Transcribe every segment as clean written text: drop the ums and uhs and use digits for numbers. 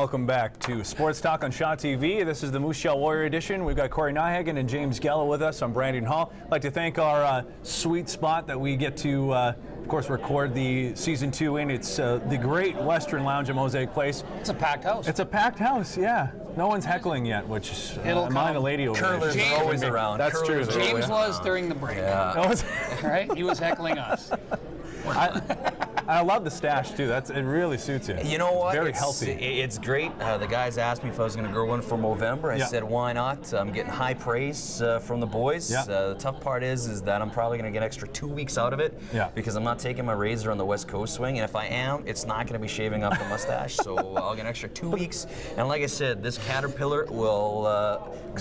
welcome back to Sports Talk on Shaw TV. This is the Moose Jaw Warrior Edition. We've got Corey Nyhagen and James Geller with us. I'm Brandon Hall. I'd like to thank our sweet spot that we get to, of course, record the Season 2 in. It's the Great Western Lounge at Mosaic Place. It's a packed house. It's a packed house, yeah. No one's heckling yet, which is a lady over there. Curlers are always around. That's true. James was during the break. Yeah. Right? He was heckling us. I love the stash too. It really suits you. You know what? Very healthy. It's great. The guys asked me if I was going to grow one for Movember. I said, why not? I'm getting high praise from the boys. Yeah. The tough part is that I'm probably going to get extra 2 weeks out of it because I'm not taking my razor on the West Coast swing. And if I am, it's not going to be shaving off the mustache. So I'll get an extra 2 weeks. And like I said, this caterpillar will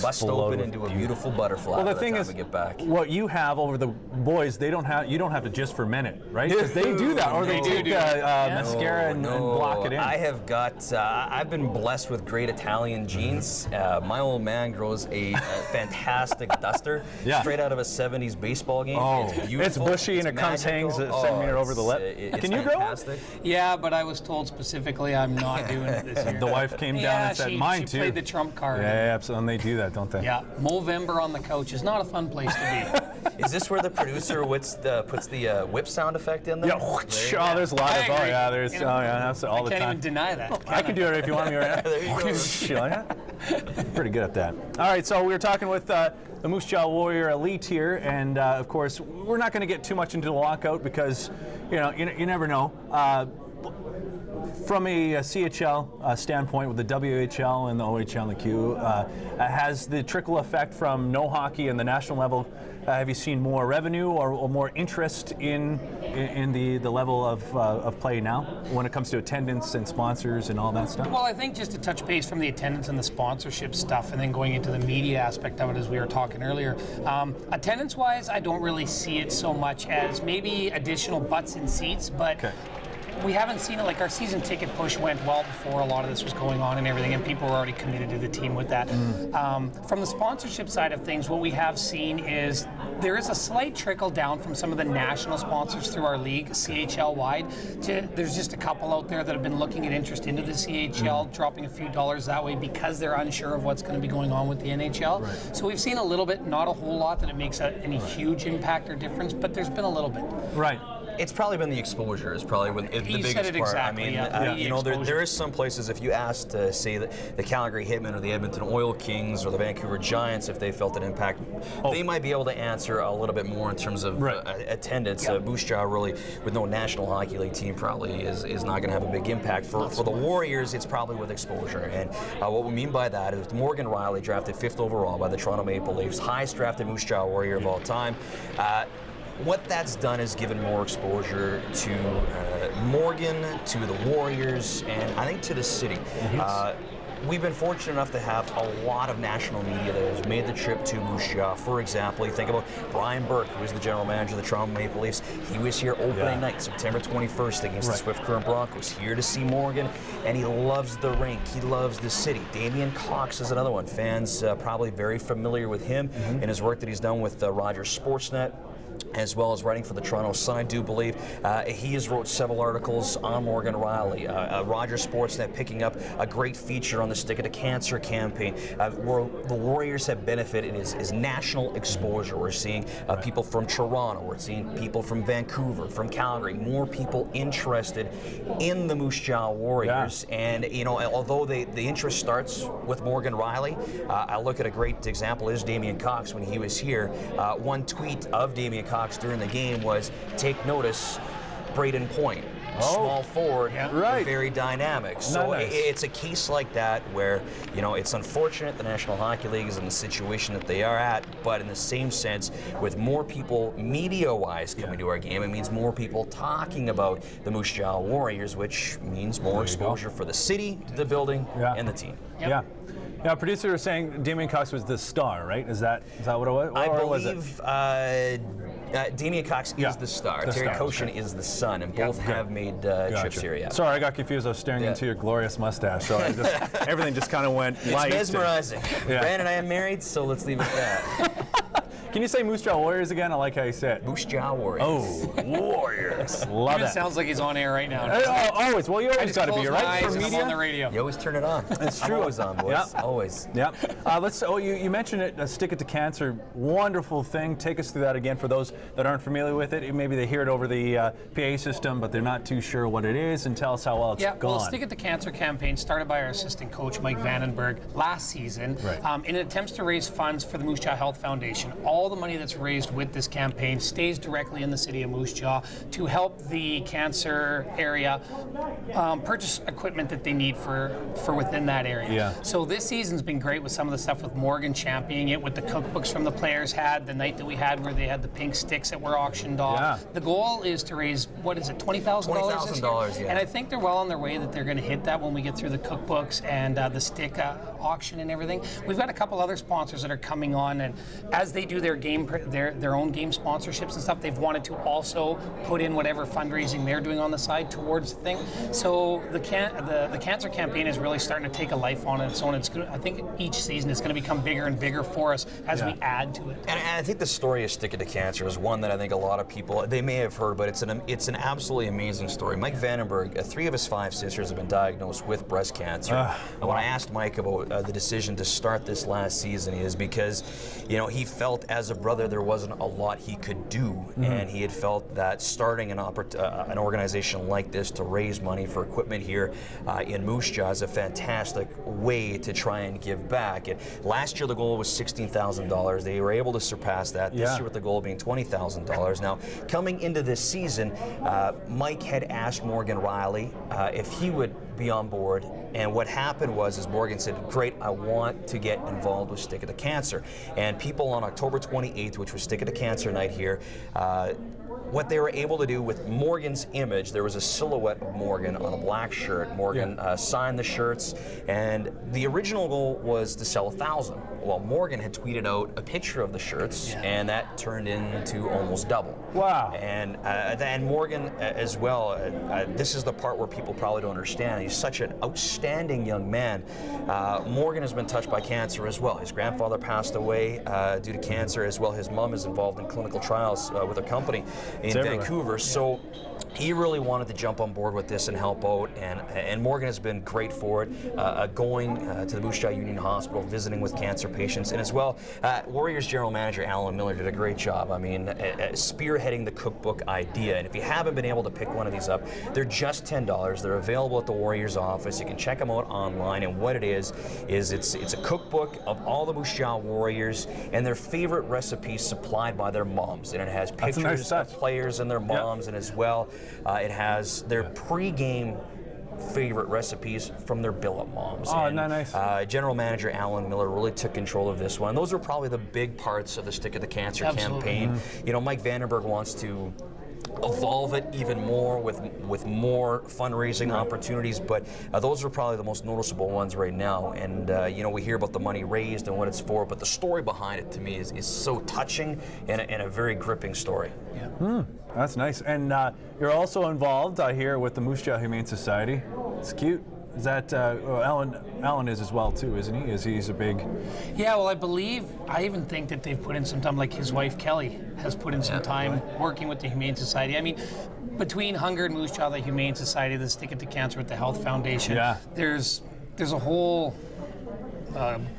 bust open into a beautiful butterfly. Well, the by thing time is, we get back. what you have over the boys, you don't have to just ferment it, right? Because they do that, or they take mascara and block it in. I have got, I've been blessed with great Italian genes. My old man grows a fantastic duster straight out of a 70s baseball game. Oh, it's beautiful. It's bushy and it comes, hangs a centimeter over the lip. Can you grow it? Yeah, but I was told specifically I'm not doing it this year. The wife came down and said, mine too. She played the trump card. Yeah, absolutely. And they do that, don't they? Yeah, Movember on the couch is not a fun place to be. Is this where the producer puts the whip sound effect in there? Yeah, there's a lot of, that's all the time. I can't even deny that. I can do it if you want me right now. There you go. Pretty good at that. All right, so we were talking with the Moose Jaw Warrior Elite here, and of course, we're not going to get too much into the lockout because, you never know. From a CHL standpoint, with the WHL and the OHL and the Q, has the trickle effect from no hockey and the national level, have you seen more revenue or more interest in the level of play now when it comes to attendance and sponsors and all that stuff? Well, I think just to touch base from the attendance and the sponsorship stuff and then going into the media aspect of it as we were talking earlier, attendance-wise, I don't really see it so much as maybe additional butts in seats, but we haven't seen it. Like, our season ticket push went well before a lot of this was going on and everything, and people were already committed to the team with that. From the sponsorship side of things, what we have seen is there is a slight trickle down from some of the national sponsors through our league, CHL wide. There's just a couple out there that have been looking at interest into the CHL, dropping a few dollars that way because they're unsure of what's going to be going on with the NHL. Right. So we've seen a little bit, not a whole lot that it makes any huge impact or difference, but there's been a little bit. Right. It's probably been the exposure is probably the biggest part. Exactly, I mean, there is some places, if you asked, say, the Calgary Hitmen or the Edmonton Oil Kings or the Vancouver Giants, if they felt an impact, they might be able to answer a little bit more in terms of attendance. Moose Jaw really, with no National Hockey League team, probably is not going to have a big impact. For the Warriors, it's probably with exposure. And what we mean by that is Morgan Riley, drafted 5th overall by the Toronto Maple Leafs, highest drafted Moose Jaw Warrior of all time. What that's done is given more exposure to Morgan, to the Warriors, and I think to the city. We've been fortunate enough to have a lot of national media that has made the trip to Moose Jaw. For example, you think about Brian Burke, who is the general manager of the Toronto Maple Leafs. He was here opening night, September 21st, against the Swift Current Broncos, here to see Morgan, and he loves the rink. He loves the city. Damian Cox is another one. Fans probably very familiar with him and his work that he's done with Rogers Sportsnet, as well as writing for the Toronto Sun, I do believe. He has wrote several articles on Morgan Riley. Rogers Sportsnet picking up a great feature on the Stick It to Cancer campaign, where the Warriors have benefited is national exposure. We're seeing people from Toronto, we're seeing people from Vancouver, from Calgary, more people interested in the Moose Jaw Warriors. And, although the interest starts with Morgan Riley, I look at a great example is Damian Cox when he was here. One tweet of Damian Cox during the game was, take notice, Braden Point. Small forward, very dynamic. So it's a case like that where, it's unfortunate the National Hockey League is in the situation that they are at, but in the same sense, with more people media-wise coming to our game, it means more people talking about the Moose Jaw Warriors, which means more exposure for the city, the building, and the team. Yeah, producer was saying Damian Cox was the star, right? Is that what it was? I believe Damian Cox is the star. Terry Koshin is the son, and both have made trips here. Sorry, I got confused. I was staring into your glorious mustache, so everything just kind of went light. It's mesmerizing. Brandon and I am married, so let's leave it at that. Can you say Moose Jaw Warriors again? I like how you say it. Moose Jaw Warriors. Oh, Warriors. Love Even it. sounds like he's on air right now. Always. Well, you always got to be, right? For I'm media. on the radio. You always turn it on. It's I'm true. always on, boys. Yeah. Always. Yeah. You mentioned it, Stick It to Cancer. Wonderful thing. Take us through that again for those that aren't familiar with it. Maybe they hear it over the PA system, but they're not too sure what it is, and tell us how well it's gone. Well, Stick It to Cancer campaign started by our assistant coach, Mike Vandenberg, last season in attempts to raise funds for the Moose Jaw Health Foundation. All the money that's raised with this campaign stays directly in the city of Moose Jaw to help the cancer area purchase equipment that they need for within that area. Yeah. So this season's been great with some of the stuff with Morgan championing it, with the cookbooks from the players had, the night that we had where they had the pink sticks that were auctioned off. Yeah. The goal is to raise, what is it, $20,000 this year? $20,000, yeah. And I think they're well on their way that they're going to hit that when we get through the cookbooks and the stick auction and everything. We've got a couple other sponsors that are coming on, and as they do their own game sponsorships and stuff, they've wanted to also put in whatever fundraising they're doing on the side towards the thing. So the cancer campaign is really starting to take a life on its own. I think each season it's going to become bigger and bigger for us as we add to it. And I think the story of Stick It to Cancer is one that I think a lot of people, they may have heard, but it's an absolutely amazing story. Mike Vandenberg, 3 of his 5 sisters have been diagnosed with breast cancer. And when I asked Mike about the decision to start this last season, is because, he felt as a brother there wasn't a lot he could do, and he had felt that starting an organization like this to raise money for equipment here in Moose Jaw is a fantastic way to try and give back. And last year the goal was $16,000. They were able to surpass that. This year with the goal being $20,000. Now, coming into this season, Mike had asked Morgan Riley if he would be on board, and what happened was Morgan said, great, I want to get involved with Stick It to Cancer. And people on October 28th, which was Stick It to Cancer night here, what they were able to do with Morgan's image, there was a silhouette of Morgan on a black shirt. Morgan signed the shirts, and the original goal was to sell 1,000. Well, Morgan had tweeted out a picture of the shirts, and that turned into almost double. Wow. And Morgan as well, this is the part where people probably don't understand. He's such an outstanding young man. Morgan has been touched by cancer as well. His grandfather passed away due to cancer as well. His mom is involved in clinical trials with a company in Vancouver. So he really wanted to jump on board with this and help out, and Morgan has been great for it, going to the Moose Jaw Union Hospital, visiting with cancer patients, and as well, Warriors General Manager Alan Miller did a great job. I mean, spearheading the cookbook idea. And if you haven't been able to pick one of these up, they're just $10. They're available at the Warriors office. You can check them out online, and what it is it's a cookbook of all the Moose Jaw Warriors and their favorite recipes supplied by their moms, and it has pictures of players and their moms, and as well, it has their pre-game favorite recipes from their billet moms. Oh, nice. General Manager Alan Miller really took control of this one. Those are probably the big parts of the Stick It to Cancer campaign. Mike Vandenberg wants to evolve it even more with more fundraising opportunities, but those are probably the most noticeable ones right now. And we hear about the money raised and what it's for, but the story behind it to me is so touching and a very gripping story. That's nice. And you're also involved, I hear, with the Moose Jaw Humane Society. It's cute. Is that Alan is as well too, isn't he? He's a big. Yeah, well, I even think that they've put in some time. Like his wife Kelly has put in some time working with the Humane Society. I mean, between Hunger and Moose Jaw, the Humane Society, the Stick It to Cancer with the Health Foundation. There's a whole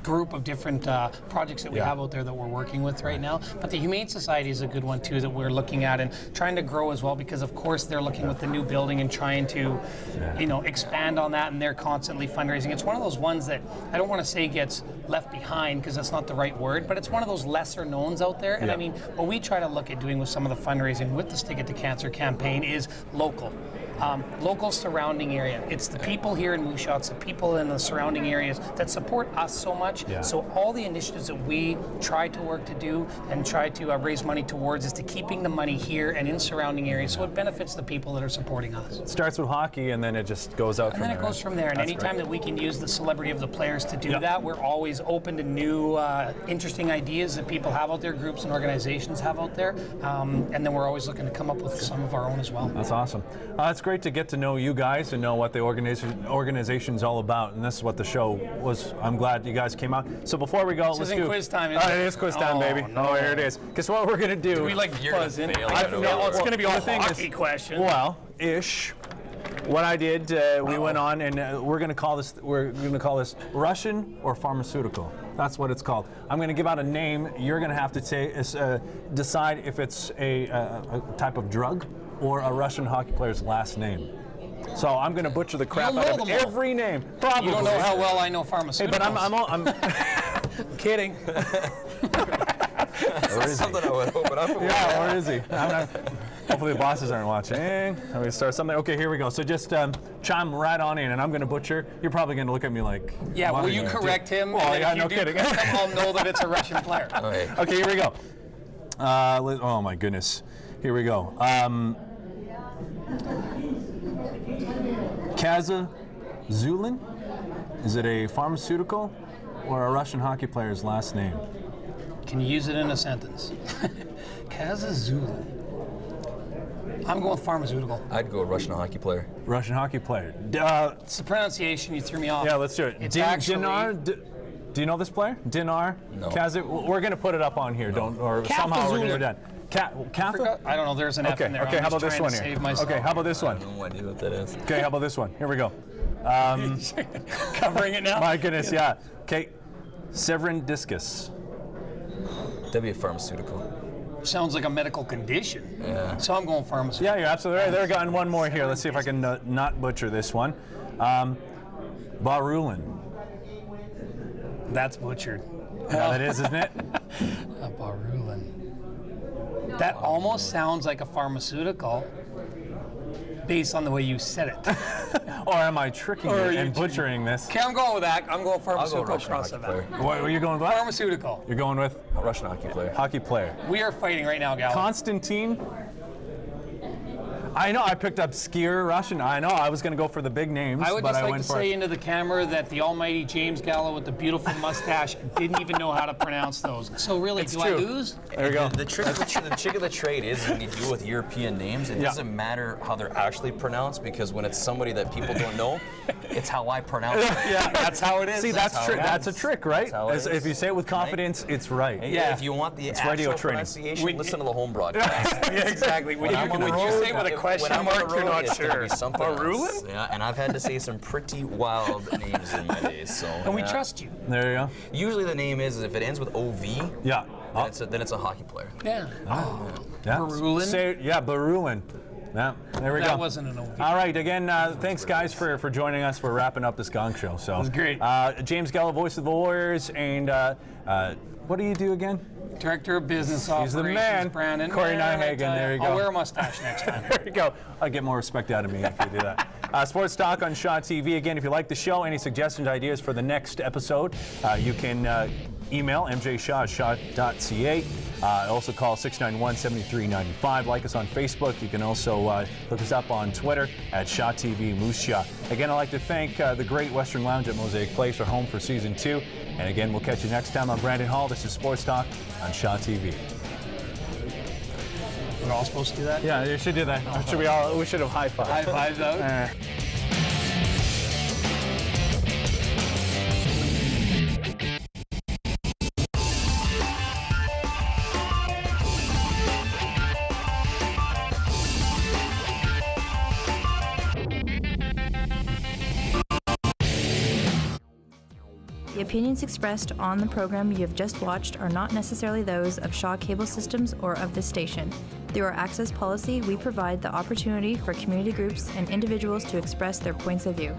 group of different projects that we have out there that we're working with right now. But the Humane Society is a good one too that we're looking at and trying to grow as well, because of course they're looking with the new building and trying to expand on that, and they're constantly fundraising. It's one of those ones that I don't want to say gets left behind, because that's not the right word, but it's one of those lesser knowns out there. And I mean, what we try to look at doing with some of the fundraising with the Stick It to Cancer campaign is local. Local surrounding area. It's the people here in Moose Jaw, it's the people in the surrounding areas that support us so much. So all the initiatives that we try to work to do and try to raise money towards is to keeping the money here and in surrounding areas, so it benefits the people that are supporting us. It starts with hockey and then it just goes out from there. And then it goes from there. And anytime that we can use the celebrity of the players to do that, we're always open to new, interesting ideas that people have out there, groups and organizations have out there. And then we're always looking to come up with some of our own as well. That's awesome. That's great. great to get to know you guys and know what the organization's all about, and this is what the show was. I'm glad you guys came out. So before we go, let's isn't do quiz time, is it it? is quiz time, baby. no. Oh, here it is. Because what we're gonna do? We like You're gonna buzz in. fail. No, it's going to be all the thing is- hockey questions. Well, ish. What I did, we went on, and we're gonna call this. We're gonna call this Russian or pharmaceutical. That's what it's called. I'm gonna give out a name. You're gonna have to decide if it's a type of drug or a Russian hockey player's last name. So I'm gonna butcher the crap You'll out know of them all. every name. Probably. You don't know how well I know Hey, pharmaceuticals. but I'm kidding. Where is he? Something I would open up. Yeah, where is he? Hopefully the bosses aren't watching. Let me start something. Okay, here we go. So just chime right on in, and I'm going to butcher. You're probably going to look at me like, Yeah, what will are you gonna do? correct him? Well, And then yeah, if you no do kidding. correct him, I'll know that it's a Russian player. Okay. Okay, here we go. Oh my goodness. Here we go. Kaza Zulin? Is it a pharmaceutical or a Russian hockey player's last name? Can you use it in a sentence? Kazazula. I'm going with pharmaceutical. I'd go Russian hockey player. Russian hockey player. It's the pronunciation, you threw me off. Yeah, let's do it. It's actually- Dinar. Do you know this player? Dinar. No. We're going to put it up on here. Don't or somehow we're going to do that. Katha? I don't know, there's an F Okay. in there. Okay. I'm How just about this trying one to here? save myself. Okay. How about this I one? have no idea what that is. Okay. How about this one? Here we go. Covering it now? My goodness. Yeah. Okay. Severin discus. That'd be a pharmaceutical. Sounds like a medical condition. Yeah. So I'm going pharmaceutical. Yeah, you're absolutely right. There we go. And one more here. Let's see if I can not butcher this one. Barulin. That's butchered. Yeah, that is, isn't it? Barulin. That almost sounds like a pharmaceutical based on the way you said it. Or am I tricking you Or and butchering this? Okay, I'm going with that. I'm going I'll go pharmaceutical Russian across hockey the player. back. What are you going with? Pharmaceutical. You're going with Russian hockey player. hockey player. We are fighting right now, Gal. Constantine. I know I picked up skier Russian. I know I was going to go for the big names, I would but just I like went to for say into the camera that the almighty James Gallo with the beautiful mustache didn't even know how to pronounce those. So really, It's do I true. lose? There you go. The trick of the trade is when you deal with European names, it Yeah. doesn't matter how they're actually pronounced, because when it's somebody that people don't know, it's how I pronounce it. Yeah, That's how it is. see, That's how it that's a is. trick, right? That's how it As- is. If you say it with confidence, it's right. Yeah. If you want the radio actual training. pronunciation, listen to the home broadcast. Yeah, exactly. When I'm on the you road, say it with a when question I'm on mark, the you're road, not it's gonna sure. be something else. Barulin? Yeah, and I've had to say some pretty wild names in my days. So. And we yeah. trust you. There you go. Usually the name is if it ends with OV, Yeah. then it's a hockey player. Yeah. Yeah. Barulin? Barulin. Yeah, there we go. That wasn't an OV. All right, again, thanks guys for joining us. We're wrapping up this Gong Show. So, was great. James Gallo, voice of the Warriors, and what do you do again? Director of Business He's the Operations, man. Brandon. Corey Yeah, Nyhagen, there you go. I'll wear a mustache next time. There you go. I'll get more respect out of me if you do that. Sports Talk on Shaw TV. Again, if you like the show, any suggestions, ideas for the next episode, you can email mjshaw@shaw.ca. Also call 691-7395. Like us on Facebook. You can also look us up on Twitter at Shaw TV Moose Shaw. Again, I'd like to thank the Great Western Lounge at Mosaic Place, our home for Season 2. And again, we'll catch you next time. I'm Brandon Hall. This is Sports Talk on Shaw TV. We're all supposed to do that? Yeah, you should do that. We should have high-fived. High fives out. The opinions expressed on the program you have just watched are not necessarily those of Shaw Cable Systems or of this station. Through our access policy, we provide the opportunity for community groups and individuals to express their points of view.